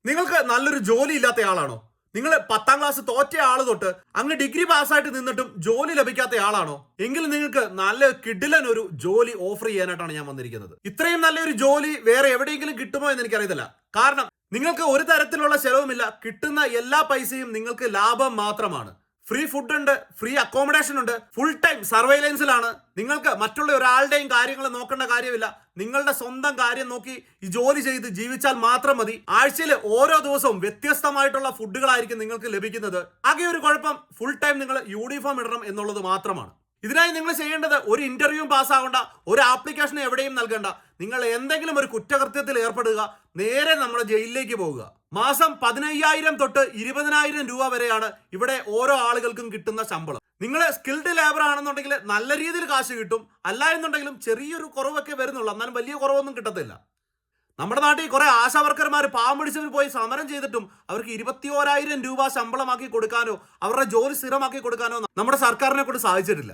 നിങ്ങൾക്ക് നല്ലൊരു ജോലി ഇല്ലാത്ത ആളാണോ? നിങ്ങൾ 10ാം ക്ലാസ് തോറ്റ ആള് തൊട്ട് അങ്ങ് ഡിഗ്രി പാസ്സായിട്ട് നിന്നിട്ടും ജോലി ലഭിക്കാത്ത ആളാണോ? എങ്കിൽ നിങ്ങൾക്ക് നല്ല കിടിലൻ ഒരു ജോലി ഓഫർ ചെയ്യാനായിട്ടാണ് ഞാൻ വന്നിരിക്കുന്നത്. ഇത്രയും നല്ലൊരു ജോലി വേറെ എവിടെയെങ്കിലും കിട്ടുമോ എന്ന് എനിക്കറിയത്തില്ല. കാരണം നിങ്ങൾക്ക് ഒരു തരത്തിലുള്ള ചെലവുമില്ല. കിട്ടുന്ന എല്ലാ പൈസയും നിങ്ങൾക്ക് ലാഭം മാത്രമാണ്. ഫ്രീ ഫുഡ് ഉണ്ട്, ഫ്രീ അക്കോമഡേഷൻ ഉണ്ട്, ഫുൾ ടൈം സർവൈലൻസിലാണ്. നിങ്ങൾക്ക് മറ്റുള്ള ഒരാളുടെയും കാര്യങ്ങൾ നോക്കേണ്ട കാര്യമില്ല. നിങ്ങളുടെ സ്വന്തം കാര്യം നോക്കി ഈ ജോലി ചെയ്ത് ജീവിച്ചാൽ മാത്രം മതി. ആഴ്ചയിൽ ഓരോ ദിവസവും വ്യത്യസ്തമായിട്ടുള്ള ഫുഡുകളായിരിക്കും നിങ്ങൾക്ക് ലഭിക്കുന്നത്. ആകെ ഒരു കുഴപ്പം, ഫുൾ ടൈം നിങ്ങൾ യൂണിഫോം ഇടണം എന്നുള്ളത് മാത്രമാണ്. ഇതിനായി നിങ്ങൾ ചെയ്യേണ്ടത് ഒരു ഇന്റർവ്യൂവും പാസ്സാവണ്ട, ഒരു ആപ്ലിക്കേഷൻ എവിടെയും നൽകണ്ട. നിങ്ങൾ എന്തെങ്കിലും ഒരു കുറ്റകൃത്യത്തിൽ ഏർപ്പെടുക, നേരെ നമ്മുടെ ജയിലിലേക്ക് പോകുക. മാസം 15,000 തൊട്ട് 20,000 രൂപ വരെയാണ് ഇവിടെ ഓരോ ആളുകൾക്കും കിട്ടുന്ന ശമ്പളം. നിങ്ങൾ സ്കിൽഡ് ലേബർ ആണെന്നുണ്ടെങ്കിൽ നല്ല രീതിയിൽ കാശ് കിട്ടും. അല്ല എന്നുണ്ടെങ്കിലും ചെറിയൊരു കുറവൊക്കെ വരുന്നുള്ളൂ, എന്നാലും വലിയ കുറവൊന്നും കിട്ടത്തില്ല. നമ്മുടെ നാട്ടിൽ കുറെ ആശാ വർക്കർമാർ പാവം പിടിച്ചവർ പോയി സമരം ചെയ്തിട്ടും അവർക്ക് 21,000 രൂപ ശമ്പളമാക്കി കൊടുക്കാനോ അവരുടെ ജോലി സ്ഥിരമാക്കി കൊടുക്കാനോ നമ്മുടെ സർക്കാരിനെ കൊണ്ട് സാധിച്ചിട്ടില്ല.